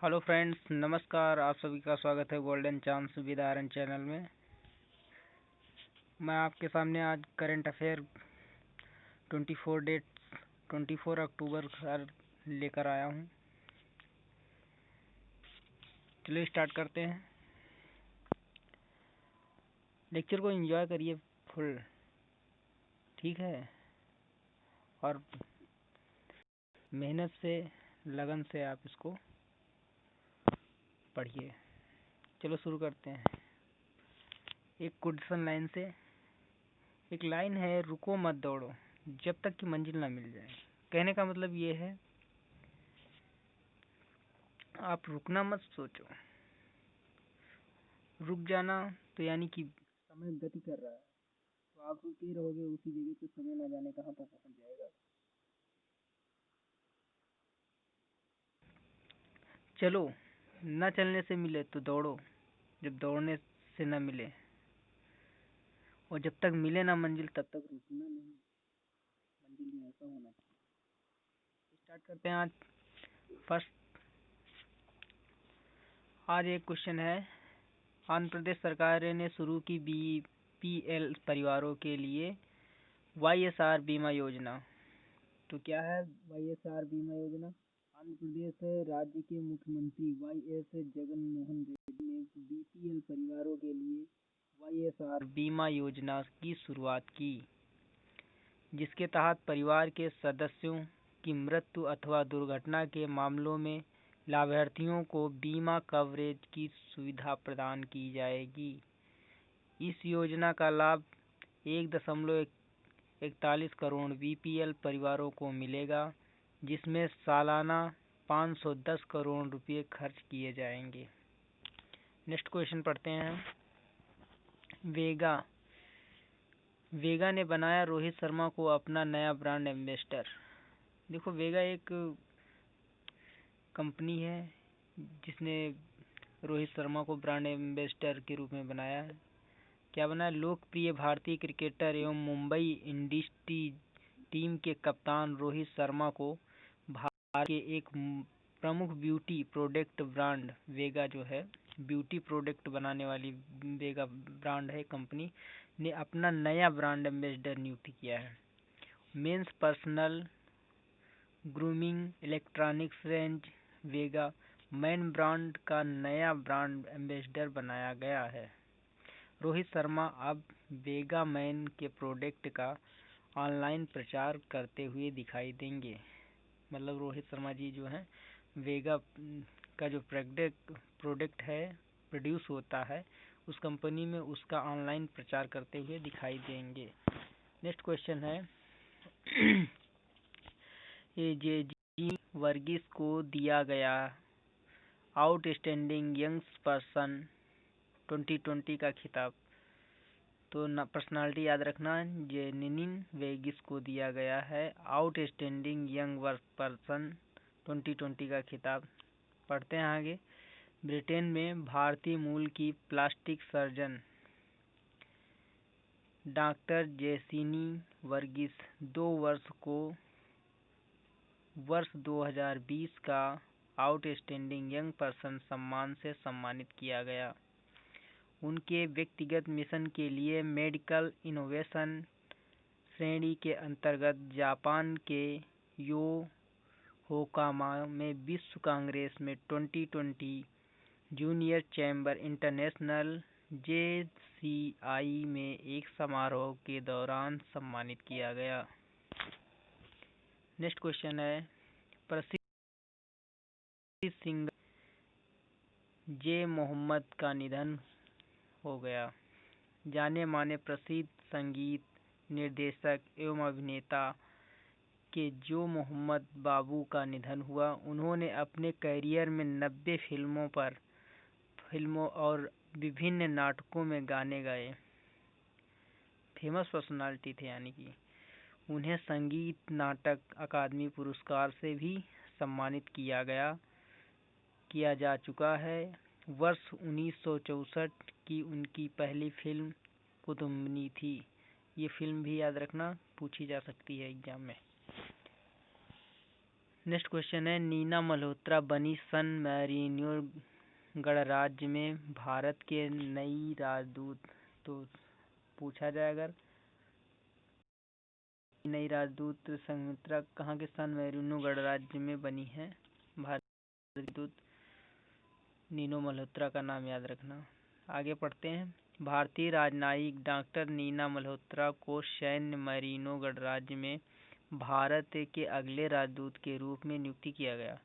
Hello friends, नमस्कार। आप सभी का स्वागत है golden chance with Aryan channel में। मैं आपके सामने आज करंट अफेयर 24 अक्टूबर लेकर आया हूँ। चलिए स्टार्ट करते हैं। लेक्चर को एंजॉय करिए फुल, ठीक है, और मेहनत से, लगन से आप इसको पढ़िए। चलो शुरू करते हैं। एक क्वेश्चन लाइन से, एक लाइन है, रुको मत दौड़ो जब तक कि मंजिल ना मिल जाए। कहने का मतलब ये है, आप रुकना मत सोचो। रुक जाना तो यानी कि समय गति कर रहा है, तो आप रुके रहोगे उसी जगह पे, समय ना जाने कहाँ पर पहुंच जाएगा। चलो, न चलने से मिले तो दौड़ो, जब दौड़ने से न मिले, और जब तक मिले ना मंजिल तब तक रुकना नहीं। मंजिल में ऐसा होना चाहिए। स्टार्ट करते हैं आज फर्स्ट। आज एक क्वेश्चन है, आंध्र प्रदेश सरकार ने शुरू की बीपीएल परिवारों के लिए वाईएसआर बीमा योजना। तो क्या है वाईएसआर बीमा योजना? आंध्र प्रदेश राज्य के मुख्यमंत्री वाईएस जगनमोहन रेड्डी ने बीपीएल परिवारों के लिए वाईएसआर बीमा योजना की शुरुआत की, जिसके तहत परिवार के सदस्यों की मृत्यु अथवा दुर्घटना के मामलों में लाभार्थियों को बीमा कवरेज की सुविधा प्रदान की जाएगी। इस योजना का लाभ 1.41 करोड़ बीपीएल परिवारों को मिलेगा, जिसमें सालाना 510 करोड़ रुपये खर्च किए जाएंगे। नेक्स्ट क्वेश्चन पढ़ते हैं। वेगा ने बनाया रोहित शर्मा को अपना नया ब्रांड एम्बेसडर। देखो, वेगा एक कंपनी है जिसने रोहित शर्मा को ब्रांड एम्बेसडर के रूप में बनाया है। क्या बनाया? लोकप्रिय भारतीय क्रिकेटर एवं मुंबई इंडियंस टीम के कप्तान रोहित शर्मा को भारत के एक प्रमुख ब्यूटी प्रोडक्ट ब्रांड वेगा जो है, ब्यूटी प्रोडक्ट बनाने वाली वेगा ब्रांड है कंपनी, ने अपना नया ब्रांड एम्बेसडर नियुक्त किया है। Men's personal grooming electronics range Vega man brand का नया ब्रांड एम्बेसडर बनाया गया है। रोहित शर्मा अब वेगा मैन के प्रोडक्ट का ऑनलाइन प्रचार करते हुए दिखाई देंगे। मतलब रोहित शर्मा जी जो हैं, वेगा का जो प्रोडक्ट है, प्रोड्यूस होता है उस कंपनी में, उसका ऑनलाइन प्रचार करते हुए दिखाई देंगे। नेक्स्ट क्वेश्चन है, एजेजी वर्गीस को दिया गया आउटस्टैंडिंग यंग पर्सन 2020 का खिताब। तो पर्सनालिटी याद रखना, जेनिन वर्गीस को दिया गया है आउटस्टैंडिंग यंग पर्सन 2020 का खिताब। पढ़ते हैं आगे। ब्रिटेन में भारतीय मूल की प्लास्टिक सर्जन डॉक्टर जेसिनी वर्गीस 2 वर्ष को वर्ष 2020 का आउटस्टैंडिंग यंग पर्सन सम्मान से सम्मानित किया गया। उनके व्यक्तिगत मिशन के लिए मेडिकल इनोवेशन श्रेणी के अंतर्गत जापान के योकोहामा में विश्व कांग्रेस में 2020 जूनियर चैम्बर इंटरनेशनल JCI में एक समारोह के दौरान सम्मानित किया गया। नेक्स्ट क्वेश्चन है, प्रसिद्ध सिंगर जे मोहम्मद का निधन हो गया। जाने माने प्रसिद्ध संगीत निर्देशक एवं अभिनेता के जो मोहम्मद बाबू का निधन हुआ। उन्होंने अपने करियर में 90 फिल्मों और विभिन्न नाटकों में गाने गाए। फेमस पर्सनालिटी थे, यानी कि उन्हें संगीत नाटक अकादमी पुरस्कार से भी सम्मानित किया जा चुका है। वर्ष 1964 की उनकी पहली फिल्म कुतुम्बिनी थी। ये फिल्म भी याद रखना, पूछी जा सकती है एग्जाम में। नेक्स्ट क्वेश्चन है, नीना मल्होत्रा बनी सन मैरिनो गणराज्य में भारत के नई राजदूत। तो पूछा जाए अगर नई राजदूत संघमित्रा कहाँ के सन मैरिनो गणराज्य में बनी है, भारत राजदूत नीनो मल्होत्रा का नाम याद रखना। आगे पढ़ते हैं। भारतीय राजनयिक डॉक्टर नीना मल्होत्रा को सैन्य मैरिनो गणराज्य में भारत के अगले राजदूत के रूप में नियुक्त किया गया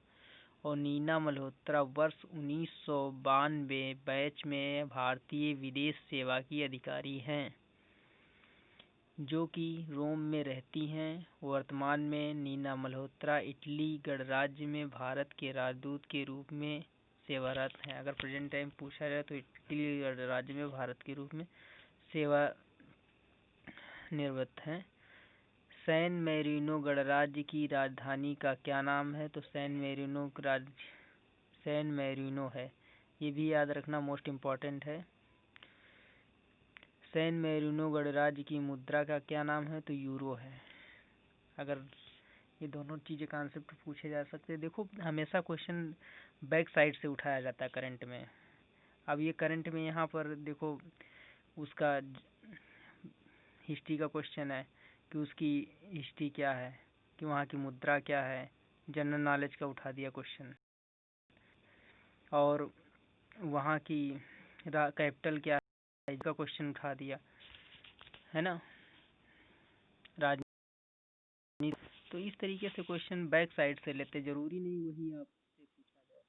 और नीना मल्होत्रा वर्ष 1992 बैच में भारतीय विदेश सेवा की अधिकारी हैं, जो कि रोम में रहती हैं। वर्तमान में नीना मल्होत्रा इटली गणराज्य में भारत के राजदूत के रूप में सेवारत हैं। अगर प्रेजेंट टाइम पूछा जाए तो इटली गणराज्य में भारत के रूप में सेवा निवृत्त हैं। सैन मैरिनो गणराज्य की राजधानी का क्या नाम है, तो सैन मैरिनो है, ये भी याद रखना, मोस्ट इम्पॉर्टेंट है। सैन मैरिनो गणराज्य की मुद्रा का क्या नाम है, तो यूरो है। अगर ये दोनों चीज़ें कॉन्सेप्ट पूछे जा सकते हैं। देखो हमेशा क्वेश्चन बैक साइड से उठाया जाता है करंट में। अब ये करंट में यहाँ पर देखो उसका हिस्ट्री का क्वेश्चन है कि उसकी हिस्ट्री क्या है, कि वहाँ की मुद्रा क्या है, जनरल नॉलेज का उठा दिया क्वेश्चन, और वहाँ की कैपिटल क्या है इसका क्वेश्चन उठा दिया, है ना, राजनीति। तो इस तरीके से क्वेश्चन बैक साइड से लेते, जरूरी नहीं वही आपसे पूछा जाए।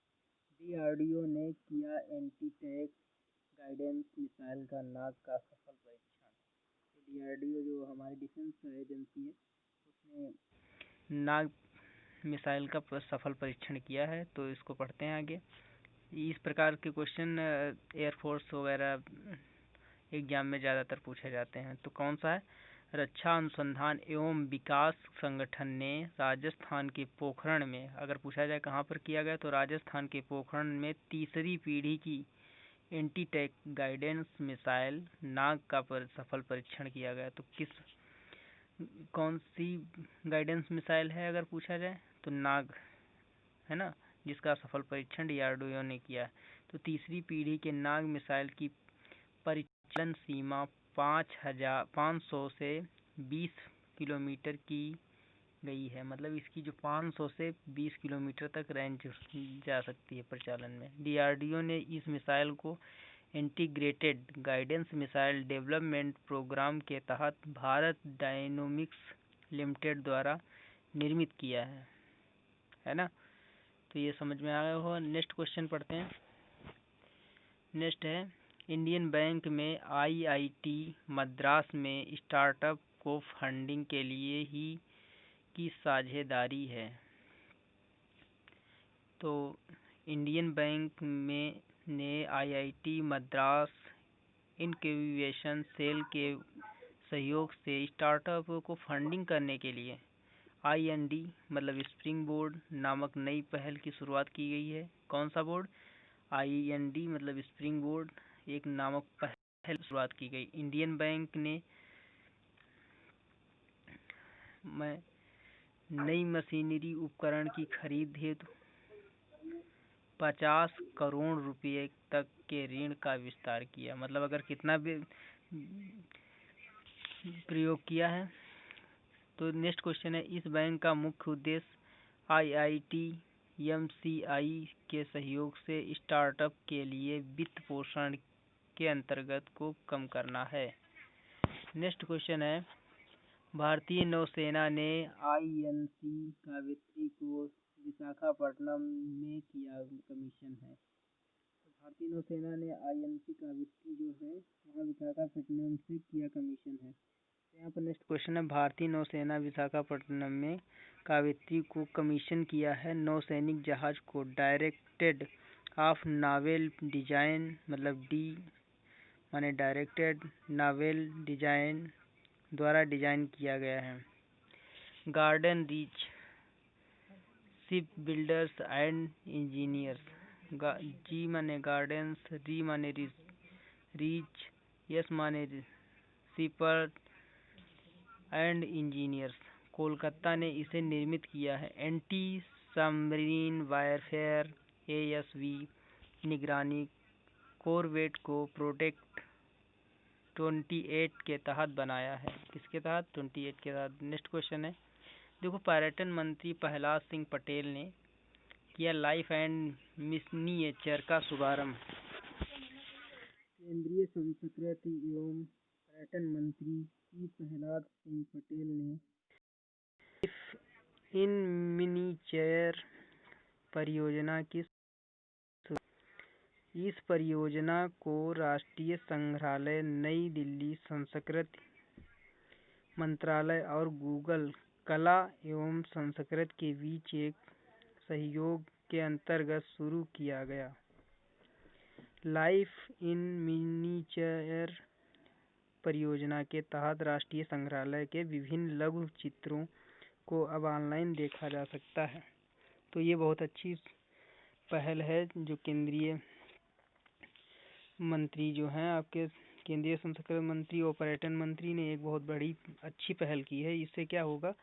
डीआरडीओ ने किया एंटी टैंक गाइडेंस मिसाइल का नाग का सफल परीक्षण। डीआरडीओ जो हमारी डिफेंस एजेंसी है, उसने नाग मिसाइल का सफल परीक्षण किया है। तो इसको पढ़ते हैं आगे। इस प्रकार के क्वेश्चन एयरफोर्स वगैरह एग्जाम में ज़्यादातर पूछे जाते हैं। तो कौन सा है, रक्षा अनुसंधान एवं विकास संगठन ने राजस्थान के पोखरण में, अगर पूछा जाए कहाँ पर किया गया, तो राजस्थान के पोखरण में तीसरी पीढ़ी की एंटी टैंक गाइडेंस मिसाइल नाग का सफल परीक्षण किया गया। तो कौन सी गाइडेंस मिसाइल है अगर पूछा जाए, तो नाग है ना, जिसका सफल परीक्षण डीआरडीओ ने किया। तो तीसरी पीढ़ी के नाग मिसाइल की परिचालन सीमा 500 से 20 किलोमीटर की गई है। मतलब इसकी जो 500 से 20 किलोमीटर तक रेंज जा सकती है परिचालन में। डीआरडीओ ने इस मिसाइल को integrated guidance missile development programme के तहत भारत डायनोमिक्स लिमिटेड द्वारा निर्मित किया है ना। तो ये समझ में आया होगा। नेक्स्ट क्वेश्चन पढ़ते हैं। नेक्स्ट है, इंडियन बैंक में आईआईटी मद्रास में स्टार्टअप को फंडिंग के लिए ही की साझेदारी है। तो इंडियन बैंक में ने आईआईटी मद्रास इनक्यूबेशन सेल के सहयोग से स्टार्टअप को फंडिंग करने के लिए आईएनडी मतलब स्प्रिंग बोर्ड नामक नई पहल की शुरुआत की गई है। कौन सा बोर्ड, आईएनडी मतलब स्प्रिंग बोर्ड एक नामक पहल शुरुआत की गई। इंडियन बैंक ने नई मशीनरी उपकरण की खरीद हेतु 50 करोड़ रुपए तक के ऋण का विस्तार किया। मतलब अगर कितना भी प्रयोग किया है। तो नेक्स्ट क्वेश्चन है, इस बैंक का मुख्य उद्देश्य आईआईटी एमसीआई के सहयोग से स्टार्टअप के लिए वित्त पोषण के अंतर्गत को कम करना है। नेक्स्ट क्वेश्चन है, भारतीय नौसेना ने आईएनसी कावेरी को विशाखापट्टनम में किया कमीशन है। तो भारतीय नौसेना ने आईएनसी कावेरी जो है वहाँ विशाखापट्टनम से किया कमीशन है। यहाँ पर नेक्स्ट क्वेश्चन है, भारतीय नौसेना विशाखापट्टनम में कावेरी को कमीशन किया है नौसैनिक जहाज को डायरेक्टेड ऑफ नावेल डिजाइन मतलब डी माने डायरेक्टेड नावेल डिजाइन द्वारा डिजाइन किया गया है। Garden Reach ship builders and engineers, G माने गार्डन्स, री माने रीच, यस माने शिपर एंड इंजीनियर्स, कोलकाता ने इसे निर्मित किया है। एंटी सबमरीन वारफेयर ASV निगरानी कॉरवेट को प्रोजेक्ट 28 के तहत बनाया है। किसके तहत? 28 के तहत। नेक्स्ट क्वेश्चन है, देखो पर्यटन मंत्री प्रहलाद सिंह पटेल ने किया लाइफ एंड मिनिएचर का शुभारंभ। केंद्रीय संस्कृति एवं पर्यटन मंत्री श्री प्रहलाद सिंह पटेल ने इन मिनिएचर परियोजना की इस परियोजना को राष्ट्रीय संग्रहालय नई दिल्ली, संस्कृति मंत्रालय और गूगल कला एवं संस्कृति के बीच एक सहयोग के अंतर्गत शुरू किया गया। लाइफ इन मिनिएचर परियोजना के तहत राष्ट्रीय संग्रहालय के विभिन्न लघु चित्रों को अब ऑनलाइन देखा जा सकता है। तो ये बहुत अच्छी पहल है जो केंद्रीय मंत्री जो हैं आपके केंद्रीय संस्कृति मंत्री और पर्यटन मंत्री ने एक बहुत बड़ी अच्छी पहल की है। इससे क्या होगा,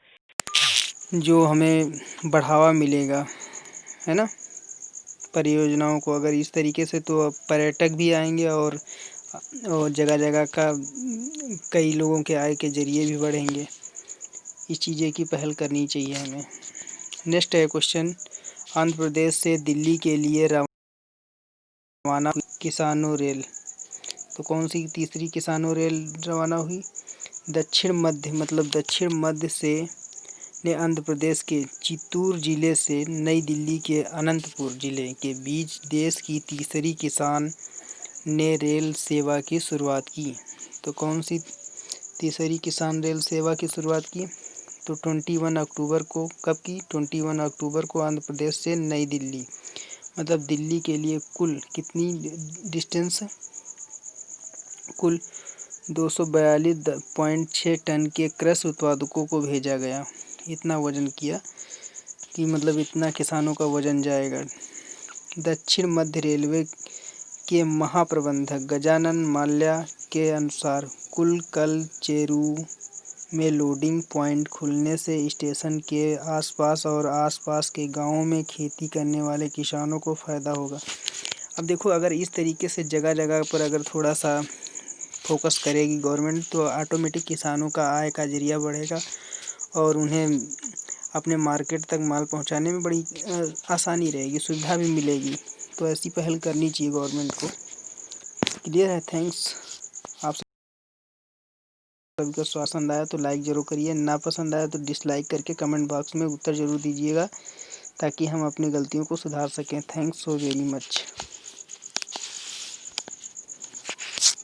जो हमें बढ़ावा मिलेगा, है ना, परियोजनाओं को अगर इस तरीके से, तो पर्यटक भी आएंगे और जगह जगह का कई लोगों के आय के जरिए भी बढ़ेंगे। इस चीज़ें की पहल करनी चाहिए हमें। नेक्स्ट है क्वेश्चन, आंध्र प्रदेश से दिल्ली के लिए रवाना हुई किसानों रेल। तो कौन सी तीसरी किसानों रेल रवाना हुई? दक्षिण मध्य से ने आंध्र प्रदेश के चित्तूर जिले से नई दिल्ली के अनंतपुर जिले के बीच देश की तीसरी किसान ने रेल सेवा की शुरुआत की। तो कौन सी तीसरी किसान रेल सेवा की शुरुआत की? तो 21 अक्टूबर को। कब की? 21 अक्टूबर को आंध्र प्रदेश से नई दिल्ली, मतलब दिल्ली के लिए कुल कितनी डिस्टेंस? कुल 242.6 टन के कृषि उत्पादकों को भेजा गया। इतना वजन किया कि मतलब इतना किसानों का वजन जाएगा। दक्षिण मध्य रेलवे के महाप्रबंधक गजानन माल्या के अनुसार कुल कल चेरू में लोडिंग पॉइंट खुलने से स्टेशन के आसपास और आसपास के गांवों में खेती करने वाले किसानों को फ़ायदा होगा। अब देखो, अगर इस तरीके से जगह जगह पर अगर थोड़ा सा फोकस करेगी गवर्नमेंट, तो ऑटोमेटिक किसानों का आय का जरिया बढ़ेगा और उन्हें अपने मार्केट तक माल पहुंचाने में बड़ी आसानी रहेगी, सुविधा भी मिलेगी। तो ऐसी पहल करनी चाहिए गवर्नमेंट को। क्लियर है? थैंक्स। आप सभी को पसंद आया तो लाइक ज़रूर करिए, ना पसंद आया तो डिसलाइक करके कमेंट बॉक्स में उत्तर ज़रूर दीजिएगा ताकि हम अपनी गलतियों को सुधार सकें। Thanks so very much.